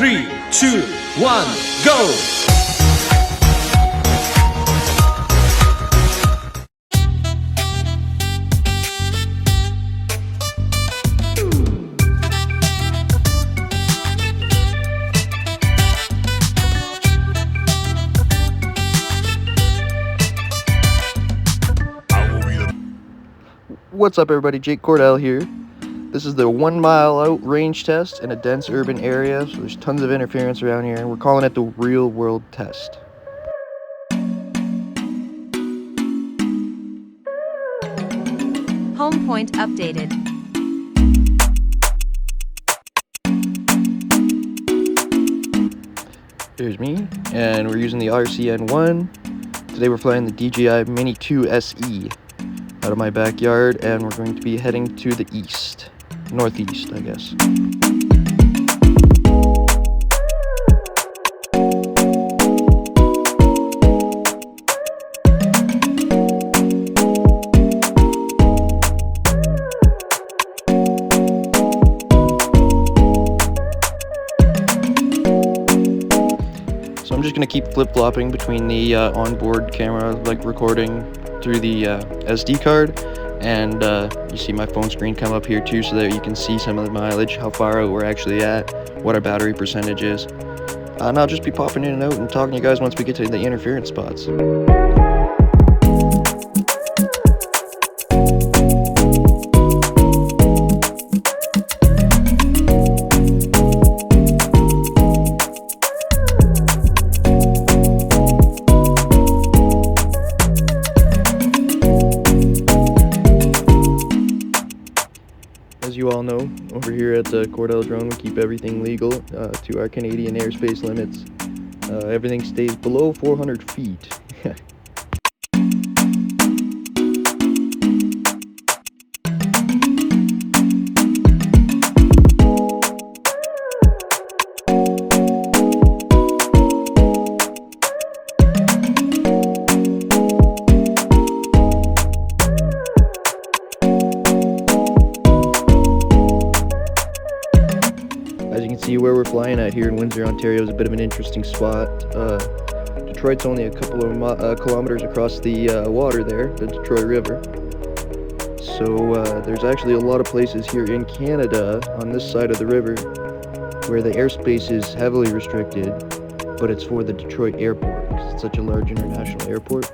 3, 2, 1, go! What's up everybody, Jake Cordell here. This is the 1 mile out range test in a dense urban area, so there's tons of interference around here, and we're calling it the real world test. Home point updated. There's me, and we're using the RCN1. Today we're flying the DJI Mini 2 SE. Out of my backyard, and we're going to be heading to the east, northeast, I guess. So I'm just going to keep flip-flopping between the onboard camera, like recording through the SD card, and you see my phone screen come up here too, so that you can see some of the mileage, how far out we're actually at, what our battery percentage is. And I'll just be popping in and out and talking to you guys once we get to the interference spots. As you all know, over here at the Cordell Drone, we keep everything legal to our Canadian airspace limits. Everything stays below 400 feet. As you can see, where we're flying at here in Windsor, Ontario is a bit of an interesting spot. Detroit's only a couple of kilometers across the water there, the Detroit River. So there's actually a lot of places here in Canada on this side of the river where the airspace is heavily restricted, but it's for the Detroit airport because it's such a large international airport.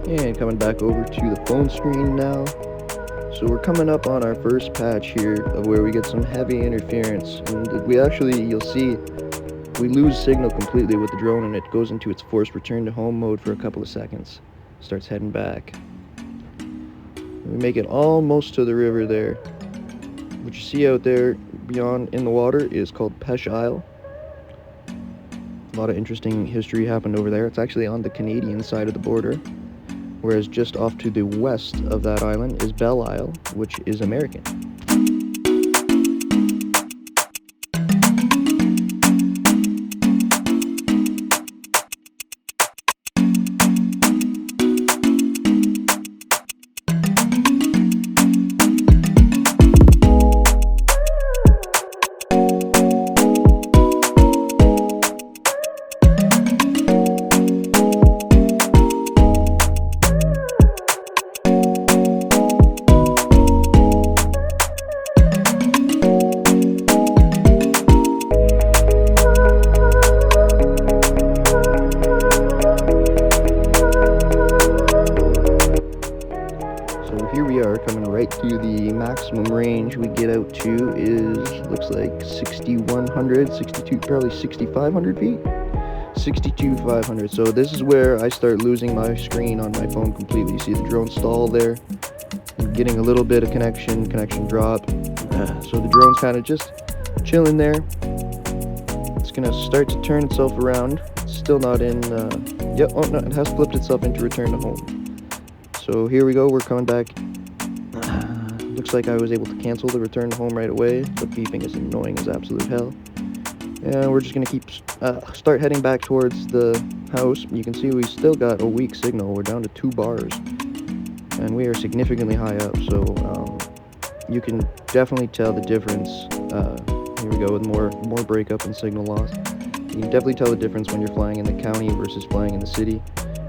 And coming back over to the phone screen now. So we're coming up on our first patch here of where we get some heavy interference, and we actually, you'll see, we lose signal completely with the drone, and it goes into its forced return to home mode for a couple of seconds. Starts heading back. We make it almost to the river there. What you see out there beyond in the water is called Peche Isle. A lot of interesting history happened over there. It's actually on the Canadian side of the border. Whereas just off to the west of that island is Belle Isle, which is American. Here we are coming right to the maximum range we get out to is, looks like 6,100, 62, probably 6,500 feet. 62,500. So this is where I start losing my screen on my phone completely. You see the drone stall there. I'm getting a little bit of connection drop. So the drone's kind of just chilling there. It's gonna start to turn itself around. It's still not in, oh no, it has flipped itself into return to home. So here we go, we're coming back. Looks like I was able to cancel the return home right away. The beeping is annoying as absolute hell. And we're just gonna start heading back towards the house. You can see we still got a weak signal. We're down to 2 bars. And we are significantly high up, so you can definitely tell the difference. Here we go with more breakup and signal loss. You can definitely tell the difference when you're flying in the county versus flying in the city.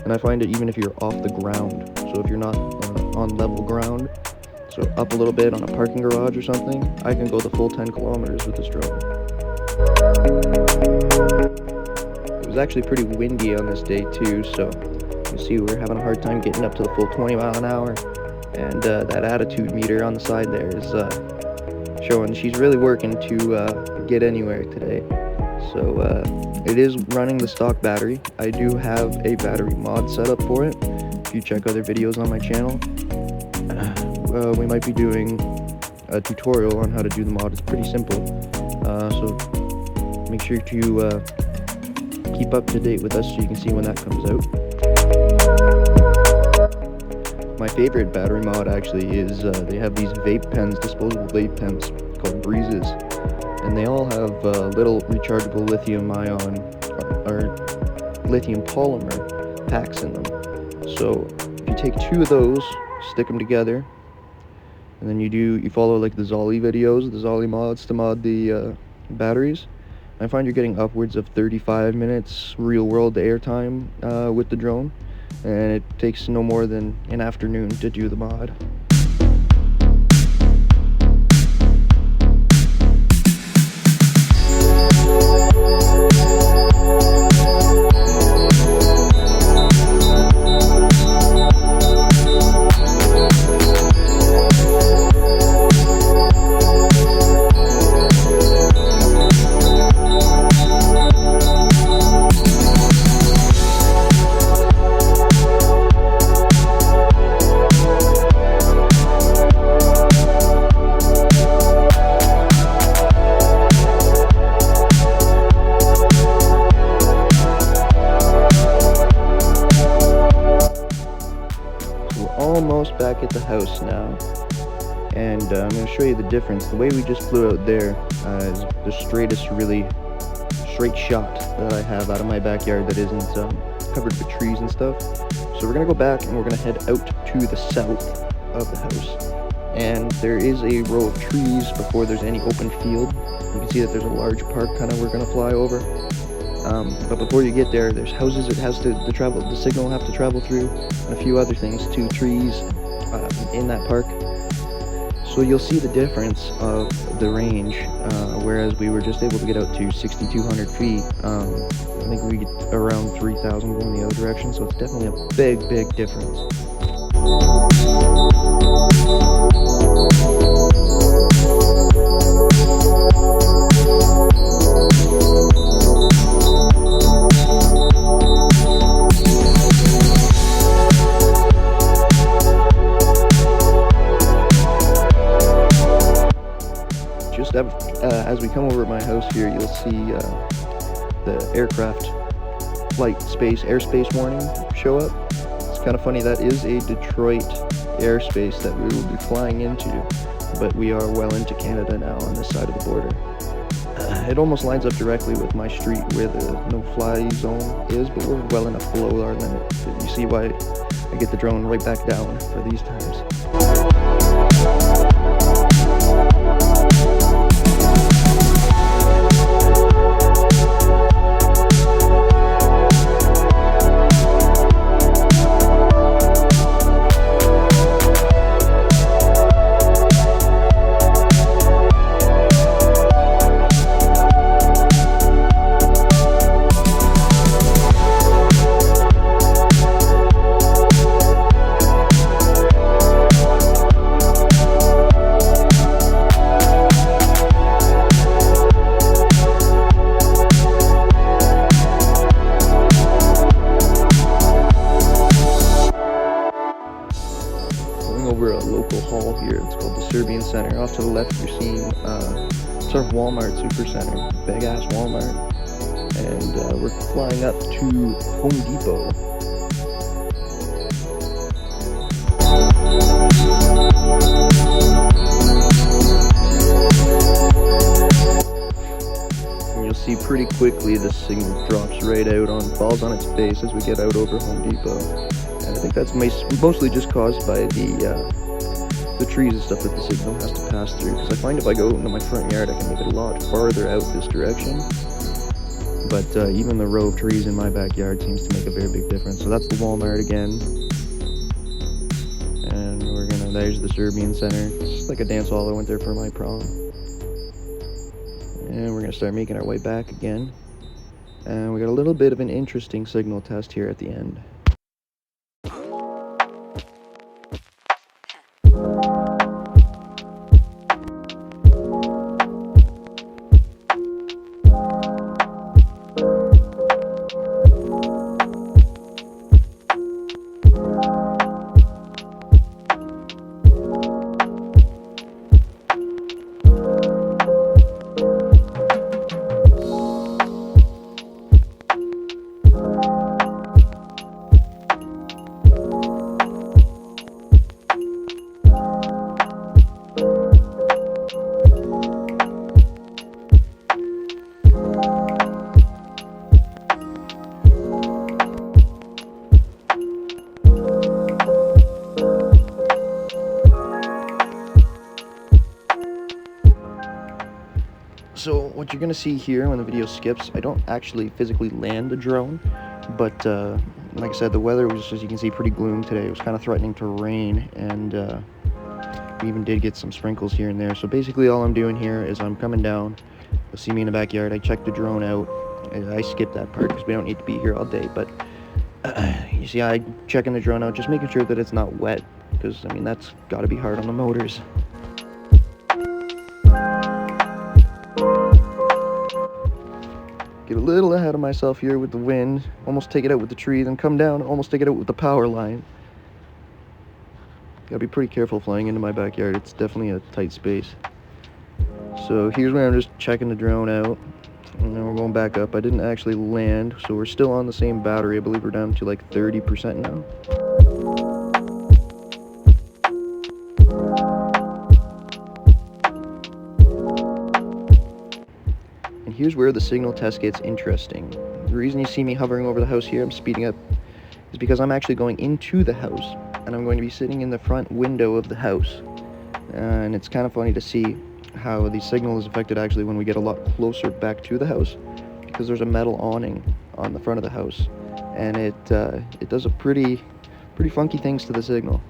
And I find it even if you're off the ground. So if you're not on level ground, so up a little bit on a parking garage or something, I can go the full 10 kilometers with this drone. It was actually pretty windy on this day too, so you see we're having a hard time getting up to the full 20 mile an hour. And that attitude meter on the side there is showing she's really working to get anywhere today. So it is running the stock battery. I do have a battery mod set up for it. If you check other videos on my channel, we might be doing a tutorial on how to do the mod. It's pretty simple. So make sure to keep up to date with us so you can see when that comes out. My favorite battery mod actually is they have these vape pens, disposable vape pens called Breezes, and they all have little rechargeable lithium ion or lithium polymer packs in them. So if you take 2 of those, stick them together, and then you follow like the Zolly videos, the Zolly mods to mod the batteries. I find you're getting upwards of 35 minutes real world airtime with the drone, and it takes no more than an afternoon to do the mod. Almost back at the house now, and I'm going to show you the difference. The way we just flew out there is the straightest, really straight shot that I have out of my backyard that isn't covered with trees and stuff. So we're going to go back and we're going to head out to the south of the house, and there is a row of trees before there's any open field. You can see that there's a large park kind of we're going to fly over. But before you get there, there's houses it has to travel, the signal will have to travel through, and a few other things, 2 trees in that park. So you'll see the difference of the range, whereas we were just able to get out to 6,200 feet. I think we get around 3,000 going the other direction, so it's definitely a big difference. As we come over at my house here, you'll see the aircraft airspace warning show up. It's kind of funny, that is a Detroit airspace that we will be flying into, but we are well into Canada now on this side of the border. It almost lines up directly with my street where the no-fly zone is, but we're well enough below our limit. You see why I get the drone right back down for these times. Over a local hall here. It's called the Serbian Center. Off to the left you're seeing it's our Walmart Supercenter, big ass Walmart, and we're flying up to Home Depot. pretty quickly the signal drops right out falls on its face as we get out over Home Depot. And I think that's mostly just caused by the trees and stuff that the signal has to pass through. Because I find if I go into my front yard, I can make it a lot farther out this direction. But even the row of trees in my backyard seems to make a very big difference. So that's the Walmart again. And there's the Serbian Center. It's like a dance hall. I went there for my prom. And we're gonna start making our way back again. And we got a little bit of an interesting signal test here at the end. So what you're gonna see here when the video skips, I don't actually physically land the drone, but like I said, the weather was, as you can see, pretty gloom today. It was kind of threatening to rain, and we even did get some sprinkles here and there. So basically all I'm doing here is I'm coming down. You'll see me in the backyard. I checked the drone out. I skipped that part because we don't need to be here all day, but you see I checking the drone out, just making sure that it's not wet, because I mean that's got to be hard on the motors. Get a little ahead of myself here with the wind, almost take it out with the tree, then come down, almost take it out with the power line. Gotta be pretty careful flying into my backyard. It's definitely a tight space. So here's where I'm just checking the drone out, and then we're going back up. I didn't actually land, so we're still on the same battery. I believe we're down to like 30% now. Here's where the signal test gets interesting. The reason you see me hovering over the house here, I'm speeding up, is because I'm actually going into the house, and I'm going to be sitting in the front window of the house. And it's kind of funny to see how the signal is affected actually when we get a lot closer back to the house, because there's a metal awning on the front of the house, and it does a pretty funky things to the signal.